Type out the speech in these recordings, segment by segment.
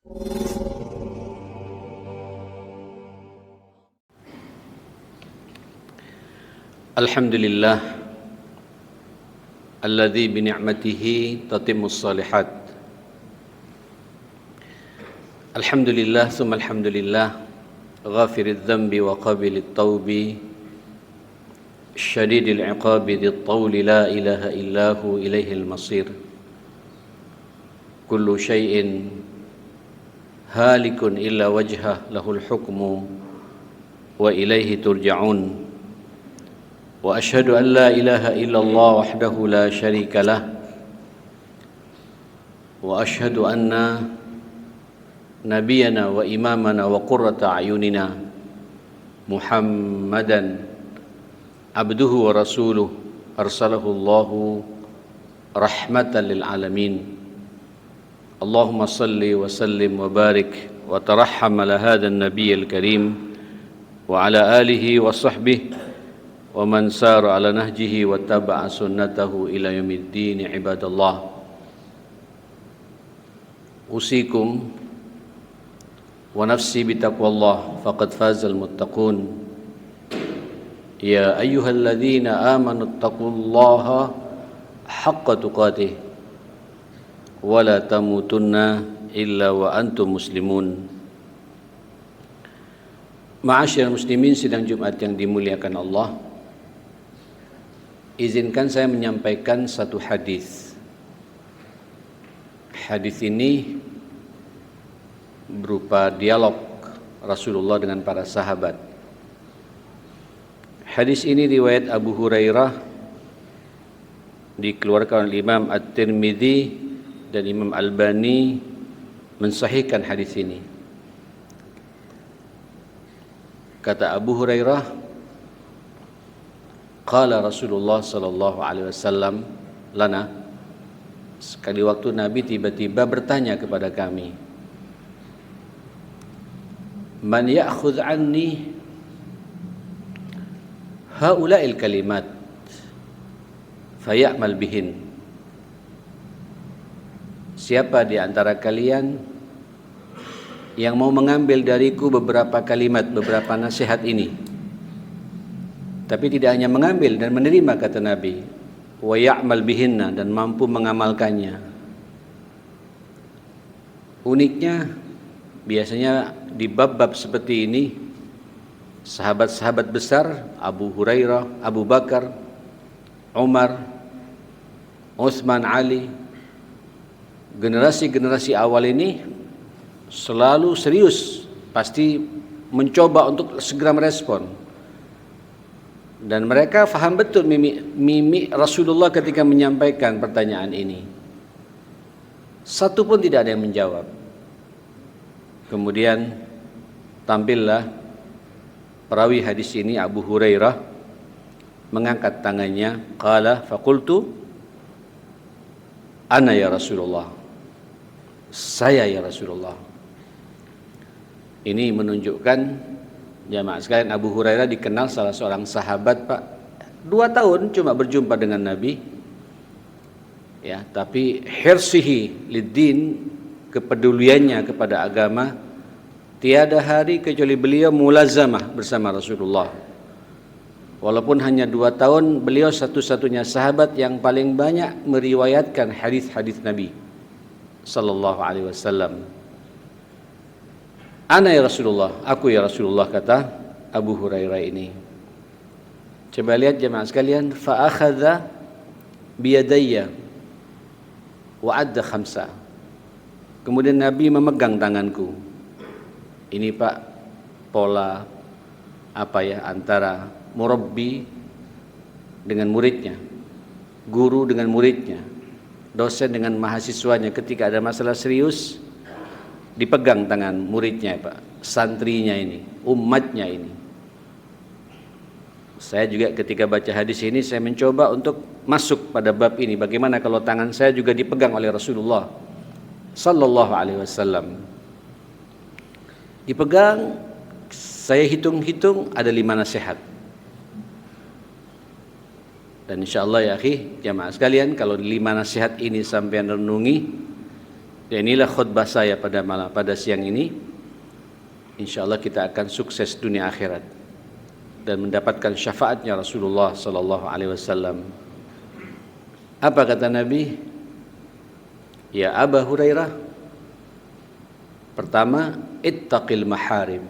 Alhamdulillah alladzi bi ni'matihi tatimmus shalihat. Alhamdulillah tsumma alhamdulillah ghafiriz dzambi wa qabilit taubi syadidil iqabi dzit tauli la ilaha illahu ilaihil masir. Kullu syai'in halikun illa wajhah lahul hukmu wa ilaihi turja'un. Wa asyhadu an la ilaha illallah wahdahu la syarika lah wa asyhadu anna nabiyana wa imamana wa qurrata ayunina Muhammadan abduhu wa rasuluh arsalahu Allahu rahmatan lil alamin. Allahumma salli wa sallim wa barik wa tarahham ala hadha an-nabiyyil karim wa ala alihi wa sahbihi wa man sara ala nahjihi wa taba'a sunnatahu ila yaumiddin. Ibadallah, usikum wa nafsi bitaqwallah faqad fazal muttaqun. Ya ayyuhalladzina amanu taqullaha haqqa tuqatih wa la tamutunna illa wa antum muslimun. Ma'asyiral muslimin, sidang Jumat yang dimuliakan Allah, izinkan saya menyampaikan satu hadis. Hadis ini berupa dialog Rasulullah dengan para sahabat. Hadis ini riwayat Abu Hurairah, dikeluarkan oleh Imam At-Tirmidzi dan Imam Albani mensahihkan hadis ini. Kata Abu Hurairah, qala Rasulullah sallallahu alaihi wasallam lana, sekali waktu Nabi tiba-tiba bertanya kepada kami, man ya'khudh anni haula'il kalimat faya'mal bihin. Siapa di antara kalian yang mau mengambil dariku beberapa kalimat, beberapa nasihat ini, tapi tidak hanya mengambil dan menerima, kata Nabi, wa ya'mal bihinna, dan mampu mengamalkannya. Uniknya, biasanya di bab-bab seperti ini, sahabat-sahabat besar Abu Hurairah, Abu Bakar, Umar, Utsman, Ali, generasi-generasi awal ini selalu serius, pasti mencoba untuk segera merespon. Dan mereka faham betul mimik Rasulullah ketika menyampaikan pertanyaan ini. Satu pun tidak ada yang menjawab. Kemudian tampillah perawi hadis ini, Abu Hurairah, mengangkat tangannya, qala faqultu ana ya Rasulullah, saya ya Rasulullah. Ini menunjukkan, jamaah sekalian, Abu Hurairah dikenal salah seorang sahabat, Pak, 2 tahun cuma berjumpa dengan Nabi, ya, tapi hirsihi liddin, kepeduliannya kepada agama, tiada hari kecuali beliau mulazamah bersama Rasulullah. Walaupun hanya 2 tahun, beliau satu-satunya sahabat yang paling banyak meriwayatkan hadis-hadis Nabi sallallahu alaihi wasallam. Ana ya Rasulullah, aku ya Rasulullah, kata Abu Hurairah ini. Coba lihat jemaah sekalian, fa akhadha biyadayya wa adda khamsa. Kemudian Nabi memegang tanganku. Ini Pak, pola antara murabbi dengan muridnya, guru dengan muridnya, dosen dengan mahasiswanya. Ketika ada masalah serius, dipegang tangan muridnya, Pak, santrinya ini, umatnya ini. Saya juga ketika baca hadis ini, saya mencoba untuk masuk pada bab ini. Bagaimana kalau tangan saya juga dipegang oleh Rasulullah sallallahu alaihi wasallam? Dipegang, saya hitung-hitung ada 5 nasihat. Dan insya Allah ya akhi, jamaah sekalian, kalau 5 nasihat ini sampai renungi, Dan inilah khutbah saya pada siang ini. Insyaallah kita akan sukses dunia akhirat dan mendapatkan syafaatnya Rasulullah sallallahu alaihi wasallam. Apa kata Nabi? Ya Aba Hurairah, pertama, ittaqil maharim.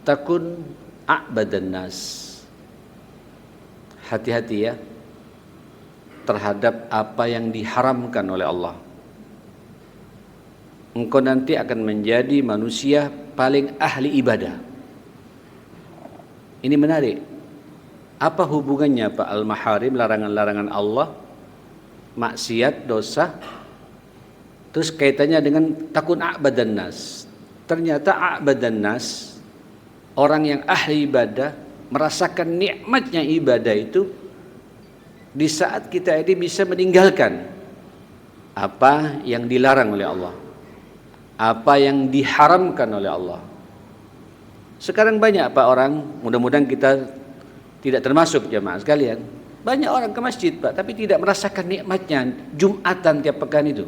Takun a'badan nas. Hati-hati ya terhadap apa yang diharamkan oleh Allah. Engkau nanti akan menjadi manusia paling ahli ibadah. Ini menarik. Apa hubungannya Pak al-maharim, larangan-larangan Allah, maksiat, dosa, terus kaitannya dengan takun a'badan nas. Ternyata a'badan nas, orang yang ahli ibadah, merasakan nikmatnya ibadah itu di saat kita ini bisa meninggalkan apa yang dilarang oleh Allah, apa yang diharamkan oleh Allah. Sekarang banyak Pak orang, mudah-mudahan kita tidak termasuk jamaah sekalian, banyak orang ke masjid Pak, tapi tidak merasakan nikmatnya Jumatan tiap pekan itu.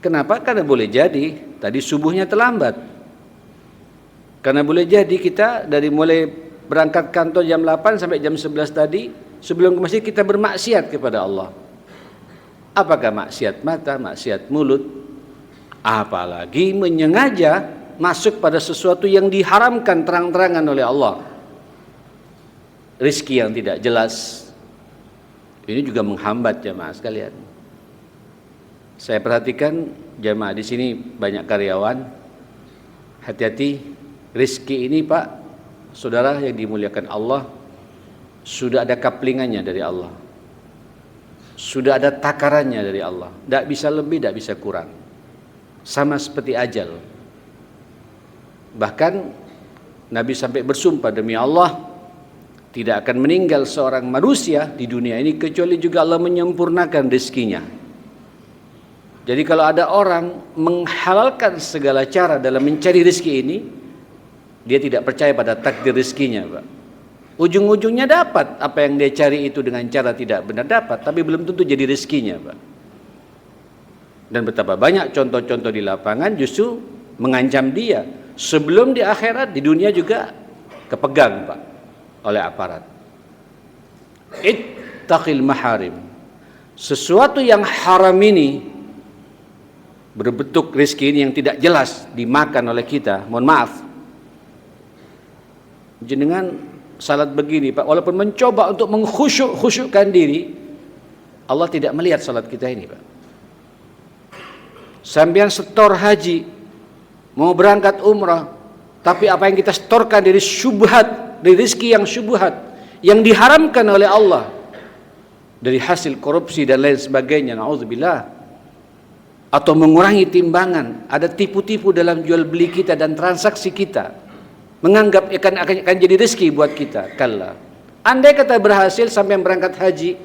Kenapa? Karena boleh jadi tadi subuhnya terlambat. Karena boleh jadi kita dari mulai berangkat kantor jam 8 sampai jam 11 tadi, sebelum ke masjid kita bermaksiat kepada Allah. Apakah maksiat mata, maksiat mulut, apalagi menyengaja masuk pada sesuatu yang diharamkan terang-terangan oleh Allah. Rizki yang tidak jelas, ini juga menghambat jamaah sekalian. Saya perhatikan jamaah di sini banyak karyawan. Hati-hati, rizki ini Pak, saudara yang dimuliakan Allah, sudah ada kaplingannya dari Allah, sudah ada takarannya dari Allah. Tidak bisa lebih, tidak bisa kurang. Sama seperti ajal. Bahkan Nabi sampai bersumpah, demi Allah, tidak akan meninggal seorang manusia di dunia ini kecuali juga Allah menyempurnakan rezekinya. Jadi kalau ada orang menghalalkan segala cara dalam mencari rezeki ini, dia tidak percaya pada takdir rezekinya Pak. Ujung-ujungnya dapat apa yang dia cari itu dengan cara tidak benar, dapat, tapi belum tentu jadi rezekinya Pak. Dan betapa banyak contoh-contoh di lapangan justru mengancam dia. Sebelum di akhirat, di dunia juga kepegang Pak oleh aparat. Ittaqil maharim. Sesuatu yang haram ini, berbentuk rezeki ini yang tidak jelas dimakan oleh kita, mohon maaf, jenengan salat begini Pak, walaupun mencoba untuk mengkhusyukkan diri, Allah tidak melihat salat kita ini Pak. Sambian setor haji, mau berangkat umrah, tapi apa yang kita setorkan dari syubhat, dari rezeki yang syubhat, yang diharamkan oleh Allah, dari hasil korupsi dan lain sebagainya, na'udzubillah, atau mengurangi timbangan, ada tipu-tipu dalam jual beli kita dan transaksi kita, menganggap akan jadi rezeki buat kita. Kalla. Andai kata berhasil sampai berangkat haji,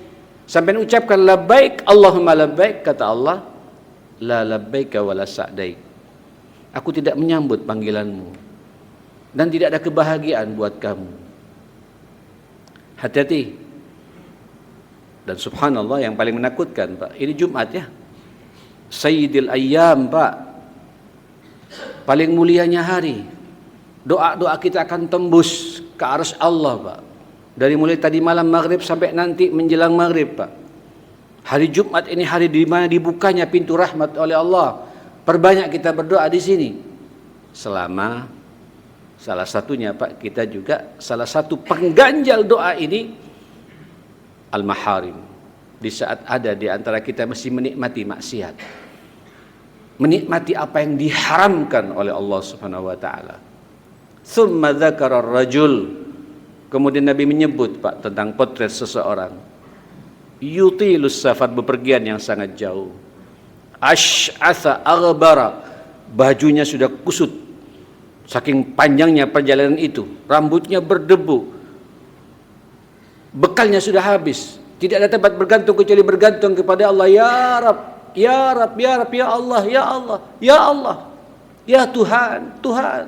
sampai ucapkan labbaik Allahumma labbaik, kata Allah, la labbaika wala sa'daik. Aku tidak menyambut panggilanmu dan tidak ada kebahagiaan buat kamu. Hati-hati. Dan subhanallah yang paling menakutkan Pak, ini Jumat ya, Sayyidil Ayyam Pak, paling mulianya hari. Doa-doa kita akan tembus ke arsy Allah Pak, dari mulai tadi malam maghrib sampai nanti menjelang maghrib Pak. Hari Jumat ini hari di mana dibukanya pintu rahmat oleh Allah. Perbanyak kita berdoa di sini. Selama salah satunya Pak, kita juga salah satu pengganjal doa ini al-maharim. Di saat ada di antara kita masih menikmati maksiat, menikmati apa yang diharamkan oleh Allah Subhanahu wa taala. Tsumma dzakara ar-rajul. Kemudian Nabi menyebut Pak tentang potret seseorang. Yutilus safar, bepergian yang sangat jauh. Ash'atha aghbara, bajunya sudah kusut saking panjangnya perjalanan itu, rambutnya berdebu, bekalnya sudah habis, tidak ada tempat bergantung kecuali bergantung kepada Allah. Ya Rab, ya Rab, ya Rab, ya Allah, ya Allah, ya Allah, ya Tuhan, Tuhan,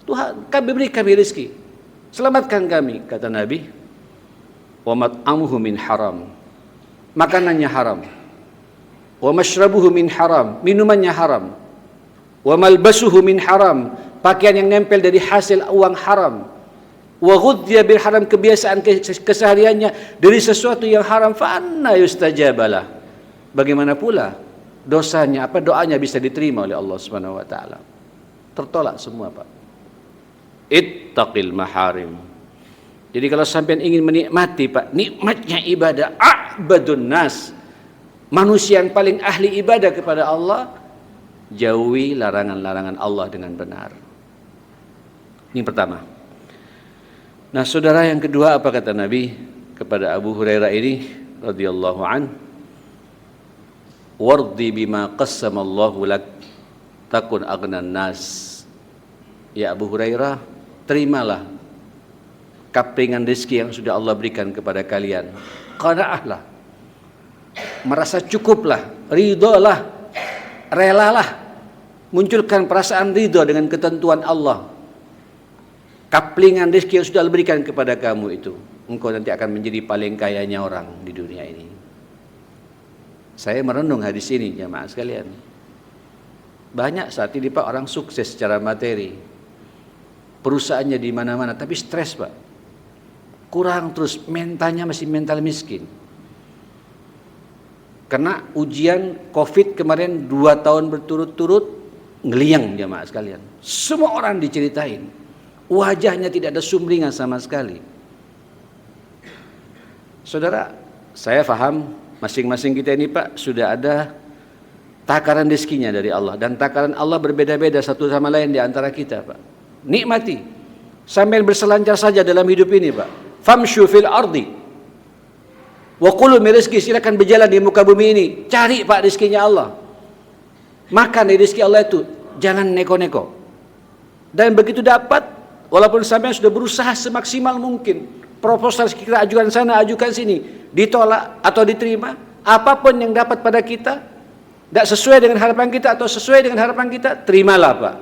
Tuhan, beri kami rezeki, selamatkan kami, kata Nabi. Wa mat'amuhu min haram, makanannya haram, wa mashrabuhu min haram, minumannya haram, wa malbasuhu min haram, pakaian yang nempel dari hasil uang haram, wa ghudhiya bil haram, kebiasaan kesehariannya dari sesuatu yang haram, fa anna yustajabalah, bagaimana pula dosanya, doanya bisa diterima oleh Allah Subhanahu wa taala? Tertolak semua, Pak. Ittaqil maharim. Jadi kalau sampean ingin menikmati, Pak, nikmatnya ibadah, a'badun nas, manusia yang paling ahli ibadah kepada Allah, jauhi larangan-larangan Allah dengan benar. Ini pertama. Nah, saudara, yang kedua apa kata Nabi kepada Abu Hurairah ini radhiyallahu an? Wardi bima qassamallahu lak takun aghnan nas. Ya Abu Hurairah, terimalah kaplingan rezeki yang sudah Allah berikan kepada kalian. Qanaahlah, merasa cukuplah, ridholah, relalah, munculkan perasaan ridho dengan ketentuan Allah. Kaplingan rezeki yang sudah Allah berikan kepada kamu itu, engkau nanti akan menjadi paling kayanya orang di dunia ini. Saya merenung hadis ini, jamaah sekalian. Banyak saat ini, Pak, orang sukses secara materi, perusahaannya di mana-mana, tapi stres, Pak. Kurang terus, mentalnya masih mental miskin. Karena ujian COVID kemarin 2 tahun berturut-turut, ngeliang jamaah sekalian. Semua orang diceritain, wajahnya tidak ada sumringah sama sekali. Saudara, saya paham masing-masing kita ini, Pak, sudah ada takaran rezekinya dari Allah, dan takaran Allah berbeda-beda satu sama lain di antara kita, Pak. Nikmati sambil berselancar saja dalam hidup ini, Pak. Famshu fil ardi wa kulu min rizqi, silakan berjalan di muka bumi ini, cari, Pak, rezekinya Allah. Makan dari rezeki Allah itu, jangan neko-neko. Dan begitu dapat, walaupun sampai sudah berusaha semaksimal mungkin, proposal kita ajukan sana, ajukan sini, ditolak atau diterima, apapun yang dapat pada kita tidak sesuai dengan harapan kita atau sesuai dengan harapan kita, terimalah, Pak.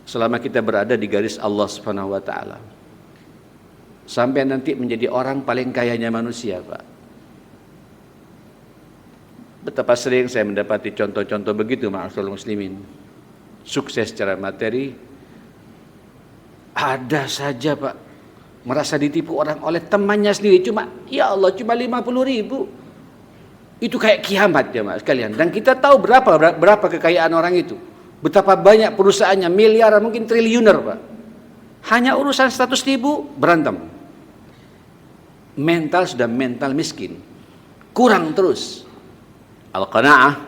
Selama kita berada di garis Allah Subhanahu wa taala, sampai nanti menjadi orang paling kayanya manusia, Pak. Betapa sering saya mendapati contoh-contoh begitu, ma'asyiral muslimin. Sukses secara materi, ada saja, Pak, merasa ditipu orang oleh temannya sendiri, cuma, ya Allah, cuma 50.000. Itu kayak kiamat, jemaah sekalian. Dan kita tahu berapa kekayaan orang itu. Betapa banyak perusahaannya, miliaran, mungkin triliuner, Pak. Hanya urusan 100.000 berantem. Mental sudah mental miskin, kurang terus. Al-qanaah,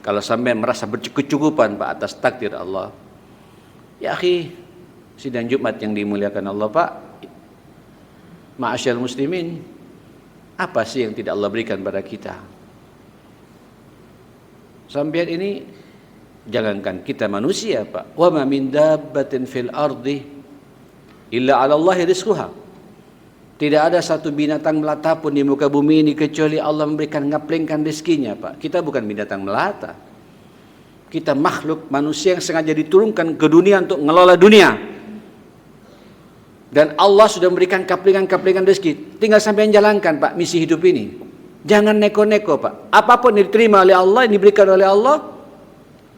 kalau sampai merasa berkecukupan, Pak, atas takdir Allah. Ya akhi, sidang Jumat yang dimuliakan Allah, Pak, ma'asyiral muslimin, apa sih yang tidak Allah berikan pada kita? Sampai ini, jangankan kita manusia, Pak, wa ma min dabbatin fil ardi illa 'ala Allahi rizquha. Tidak ada satu binatang melata pun di muka bumi ini kecuali Allah memberikan, ngaplingkan rezekinya, Pak. Kita bukan binatang melata. Kita makhluk manusia yang sengaja diturunkan ke dunia untuk mengelola dunia. Dan Allah sudah memberikan kaplingan-kaplingan rezeki. Tinggal sampai jalankan, Pak, misi hidup ini. Jangan neko-neko, Pak. Apapun yang diterima oleh Allah, yang diberikan oleh Allah,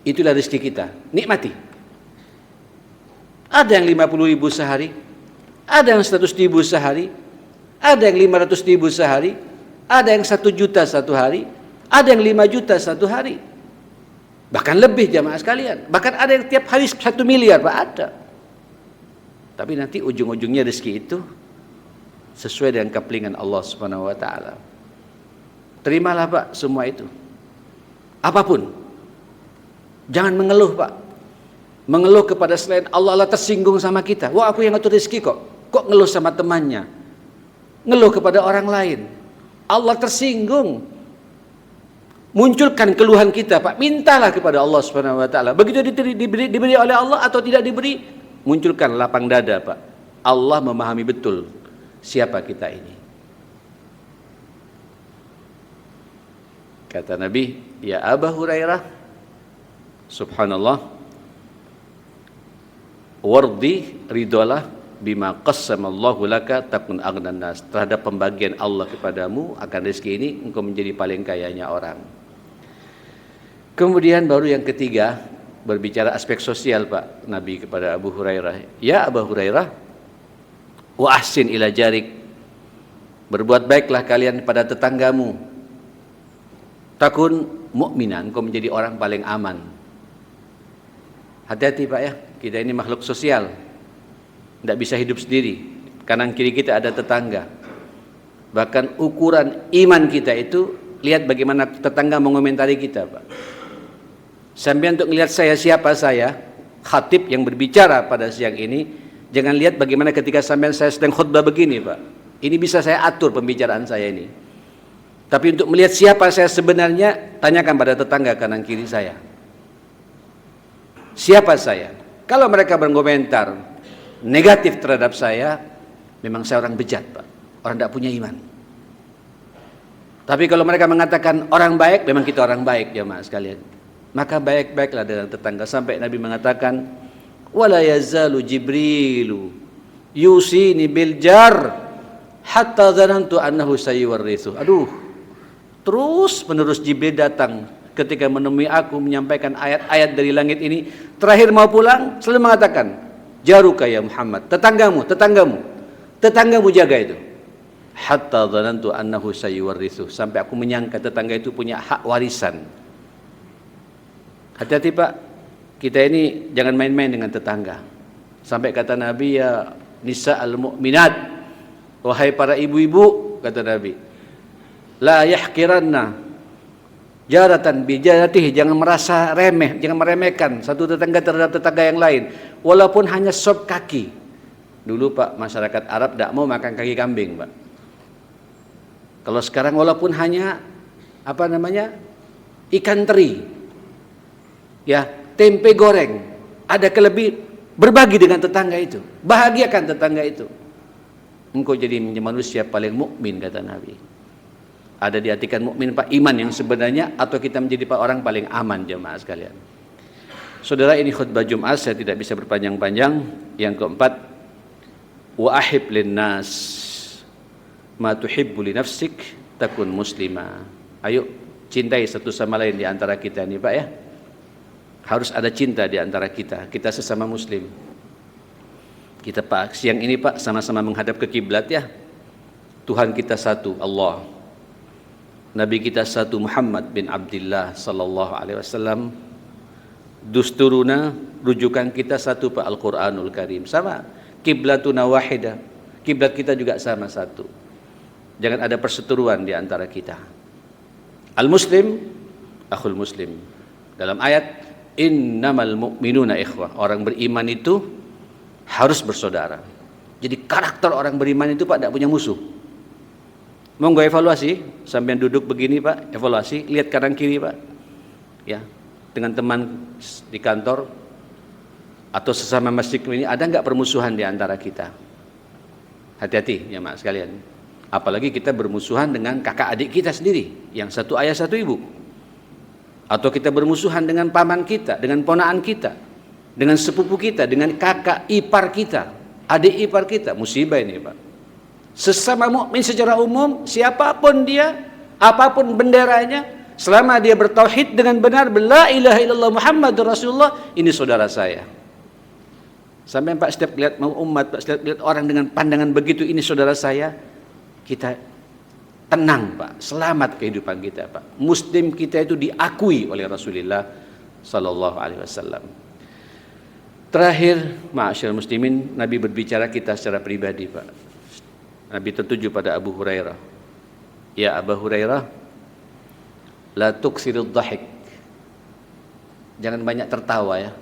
itulah rezeki kita. Nikmati. Ada yang 50.000 sehari, ada yang 100.000 sehari, ada yang 500.000 sehari, ada yang 1 juta satu hari, ada yang 5 juta satu hari, bahkan lebih, jamaah sekalian. Bahkan ada yang tiap hari 1 miliar, Pak, ada. Tapi nanti ujung-ujungnya rezeki itu sesuai dengan kaplingan Allah Subhanahu wa taala. Terimalah, Pak, semua itu. Apapun. Jangan mengeluh, Pak. Mengeluh kepada selain Allah, Allah tersinggung sama kita. Wah, aku yang ngatur rezeki kok. Kok ngeluh sama temannya? Ngeluh kepada orang lain. Allah tersinggung. Munculkan keluhan kita, Pak. Mintalah kepada Allah Subhanahu wa taala. Begitu diberi oleh Allah atau tidak diberi, munculkan lapang dada, Pak. Allah memahami betul siapa kita ini. Kata Nabi, ya Abu Hurairah, subhanallah, wardi, ridolah bima qassamallahu laka takun aghnan nas. Terhadap pembagian Allah kepadamu akan rezeki ini engkau menjadi paling kayanya orang. Kemudian baru yang ketiga berbicara aspek sosial Pak Nabi kepada Abu Hurairah. Ya Abu Hurairah, wa ahsin ila jarik. Berbuat baiklah kalian pada tetanggamu. Takun mukminan, engkau menjadi orang paling aman. Hati-hati Pak ya, kita ini makhluk sosial. Tidak bisa hidup sendiri. Kanan kiri kita ada tetangga. Bahkan ukuran iman kita itu lihat bagaimana tetangga mengomentari kita Pak. Sampai untuk melihat saya siapa saya, khatib yang berbicara pada siang ini, jangan lihat bagaimana ketika sampai saya sedang khutbah begini Pak. Ini bisa saya atur pembicaraan saya ini. Tapi untuk melihat siapa saya sebenarnya, tanyakan pada tetangga kanan kiri saya. Siapa saya? Kalau mereka berkomentar negatif terhadap saya, memang saya orang bejat Pak. Orang tidak punya iman. Tapi kalau mereka mengatakan orang baik, memang kita orang baik jemaah sekalian. Maka baik-baiklah dengan tetangga. Sampai Nabi mengatakan, wala yazalu Jibrilu yusini bil jar hatta dhanantu annahu sayuwarrithu. Aduh, terus menerus Jibril datang ketika menemui aku menyampaikan ayat-ayat dari langit ini. Terakhir mau pulang selalu mengatakan, jaruka ya Muhammad, tetanggamu jaga itu. Hatta dhanantu annahu sayuwarrithu, sampai aku menyangka tetangga itu punya hak warisan. Hati-hati Pak, kita ini jangan main-main dengan tetangga. Sampai kata Nabi, ya nisa al-mu'minat, wahai para ibu-ibu, kata Nabi, la yahkiranna jaratan bijaratihi, jangan merasa remeh, jangan meremehkan satu tetangga terhadap tetangga yang lain, walaupun hanya sop kaki. Dulu Pak, masyarakat Arab tidak mau makan kaki kambing Pak. Kalau sekarang walaupun hanya ikan teri, ya, tempe goreng, ada kelebihan, berbagi dengan tetangga itu, bahagiakan tetangga itu. Engkau jadi manusia paling mukmin kata Nabi. Ada diartikan mukmin Pak iman yang sebenarnya, atau kita menjadi orang paling aman jemaah sekalian. Saudara, ini khutbah Jumat, saya tidak bisa berpanjang-panjang. Yang keempat, wa ahib linnas ma tuhibbu li nafsik takun muslima. Ayo cintai satu sama lain di antara kita ini Pak ya. Harus ada cinta di antara kita sesama muslim. Kita Pak, siang ini Pak sama-sama menghadap ke kiblat ya. Tuhan kita satu, Allah. Nabi kita satu, Muhammad bin Abdullah sallallahu alaihi wasallam. Dusturuna, rujukan kita satu Pak, Al-Qur'anul Karim. Sama, kiblatuna wahidah. Kiblat kita juga sama satu. Jangan ada perseteruan di antara kita. Al-Muslim akhul muslim. Dalam ayat innamal mu'minuna ikhwah, orang beriman itu harus bersaudara. Jadi karakter orang beriman itu Pak tidak punya musuh. Monggo evaluasi, sampai duduk begini Pak, evaluasi, lihat kanan kiri Pak. Ya, dengan teman di kantor atau sesama masjid ini ada enggak permusuhan di antara kita? Hati-hati ya Mas sekalian. Apalagi kita bermusuhan dengan kakak adik kita sendiri, yang satu ayah satu ibu. Atau kita bermusuhan dengan paman kita, dengan ponaan kita, dengan sepupu kita, dengan kakak ipar kita, adik ipar kita. Musibah ini Pak. Sesama mukmin secara umum, siapapun dia, apapun benderanya, selama dia bertauhid dengan benar, la ilaha illallah Muhammadur Rasulullah, ini saudara saya. Sampai Pak setiap lihat mau umat, Pak setiap lihat orang dengan pandangan begitu, ini saudara saya, kita tenang Pak, selamat kehidupan kita Pak. Muslim kita itu diakui oleh Rasulullah sallallahu alaihi wasallam. Terakhir, ma'asyiral muslimin, Nabi berbicara kita secara pribadi Pak. Nabi tertuju pada Abu Hurairah. Ya Abu Hurairah, la tuksirid dhahik. Jangan banyak tertawa ya.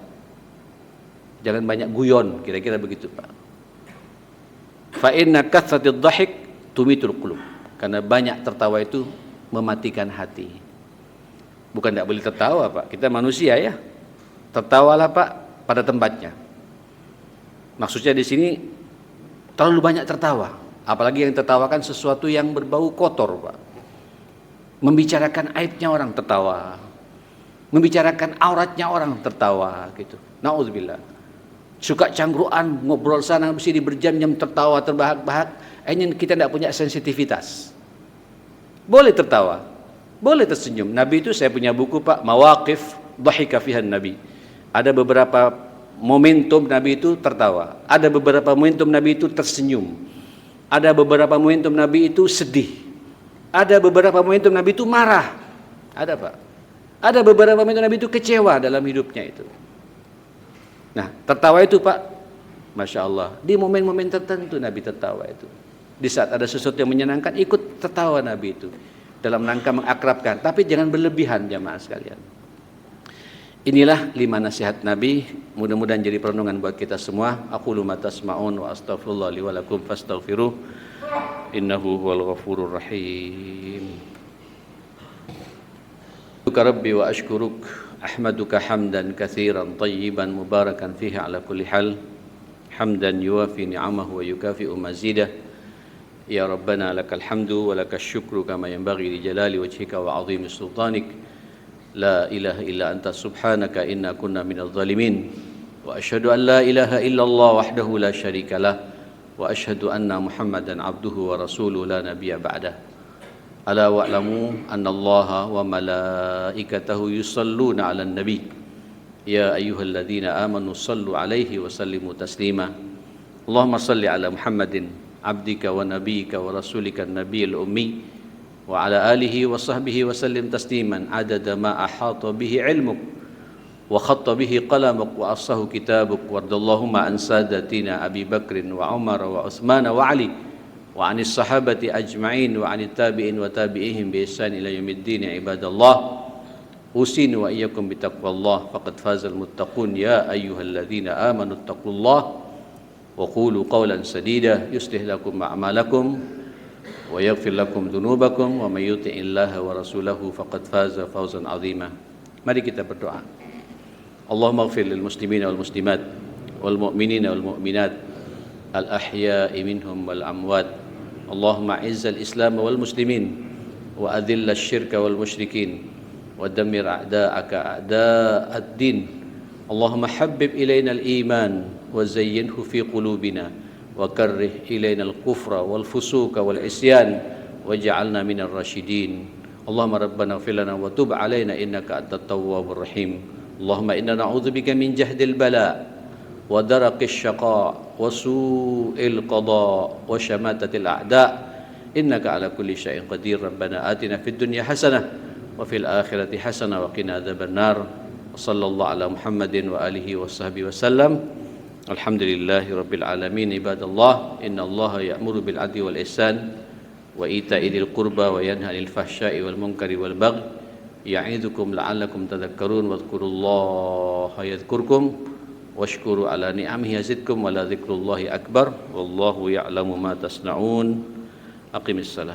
Jangan banyak guyon, kira-kira begitu Pak. Fa inna kathratid dhahik tumitul qulub. Karena banyak tertawa itu mematikan hati. Bukan tidak boleh tertawa Pak, kita manusia ya. Tertawalah Pak pada tempatnya. Maksudnya di sini terlalu banyak tertawa, apalagi yang tertawakan sesuatu yang berbau kotor Pak. Membicarakan aibnya orang tertawa, membicarakan auratnya orang tertawa gitu. Nauzubillah. suka cangkruan, ngobrol sana sini berjam-jam, tertawa terbahak-bahak, akhirnya kita tidak punya sensitivitas. Boleh tertawa, boleh tersenyum. Nabi itu, saya punya buku Pak, Mawaqif Dhahika Fihan Nabi. Ada beberapa momentum Nabi itu tertawa, ada beberapa momentum Nabi itu tersenyum, ada beberapa momentum Nabi itu sedih, ada beberapa momentum Nabi itu marah, ada Pak. Ada beberapa momentum Nabi itu kecewa dalam hidupnya itu. Nah, tertawa itu Pak, Masya Allah, di momen-momen tertentu Nabi tertawa itu. Di saat ada sesuatu yang menyenangkan, ikut tertawa Nabi itu, dalam rangka mengakrabkan, tapi jangan berlebihan jamaah sekalian. Inilah 5 nasihat Nabi, mudah-mudahan jadi perenungan buat kita semua. Aqulu ma tasma'un wa astaghfirullah li wa lakum fastaghfiruh innahu huwal ghafurur rahim. Rabbi wa ashkuruk ahmaduka hamdan katsiran tayyiban mubarakan fihi ala kulli hal hamdan yuwafi ni'amahu wa yukafi'u mazidah. Ya Rabbana lakal hamdu wa lakal syukru kama yanbaghi li jalali wajhika wa 'azimi sultanik. La ilaha illa anta subhanaka inna kunna minadh zalimin. Wa asyhadu an la ilaha illallah wahdahu la syarika lah wa asyhadu anna Muhammadan abduhu wa rasuluhu la nabiyya ba'dah. Ala wa'lamu annallaha wa malaikatahu yusalluna 'alan nabi. Ya ayyuhalladzina amanu sallu 'alaihi wa sallimu taslima. Allahumma salli 'ala Muhammadin abdika wa nabiyyika wa rasulika an-nabiyil ummi wa 'ala alihi wa sahbihi wa sallim tasliman 'adada ma ahata bihi 'ilmuk wa khatta bihi qalamuk wa assahu kitabuk wardallahumma an sadatina Abi Bakrin wa Umar wa Utsman wa Ali wa 'anis sahabati ajma'in wa 'anit tabi'in wa tabi'ihim bi ihsan ila yaumiddin. Ibadallah, usini wa iyyakum bitaqwallah faqad fazal muttaqun. Ya ayyuhalladzina amanu taqullah wa qulu qawlan sadida yuslih lakum a'malakum wa yaghfir lakum dhunubakum wa may yuti'illaha wa rasulahu faqad faza fawzan 'azima. Mari kita berdoa. Allahumma ighfir lil muslimina wal muslimat wal mu'minina wal mu'minat al ahya'i minhum wal amwat. Allahumma izzal islam wal muslimin wa adhil asyirka wal musyrikin wa dammir a'da'aka a'da'ad din. Allahumma habbib ilayna al iman wa zayyinhu fi qulubina wa karrih ilayna al kufra wal fusuka wal isyan waj'alna minar rasyidin. Allahumma rabbana ighfir lana wa tub alayna innaka antat tawwabur rahim. Allahumma inna na'udzubika min jahdil bala wa daraqis syaqa wa su'il qada wa syamatatil a'da. Innaka ala kulli syai'in qadir. Rabbana atina fid dunya hasanah wa fil akhirati hasanah wa qina adzabannar. Wa sallallahu ala Muhammadin wa alihi wa sahbihi wasallam. Alhamdulillahi rabbil alamin. Ibadallah, innallaha ya'muru bil 'adli wal ihsan wa ita'i dzil qurba wa yanha 'anil fahsya'i wal munkari wal baghi ya'idzukum la'allakum tadhakkarun. Wadhkurullaha yadhkurkum washkuru ala ni'amihi yazidkum wa la dzikrullahi akbar wallahu ya'lamu ma tasna'un. Aqimissalah.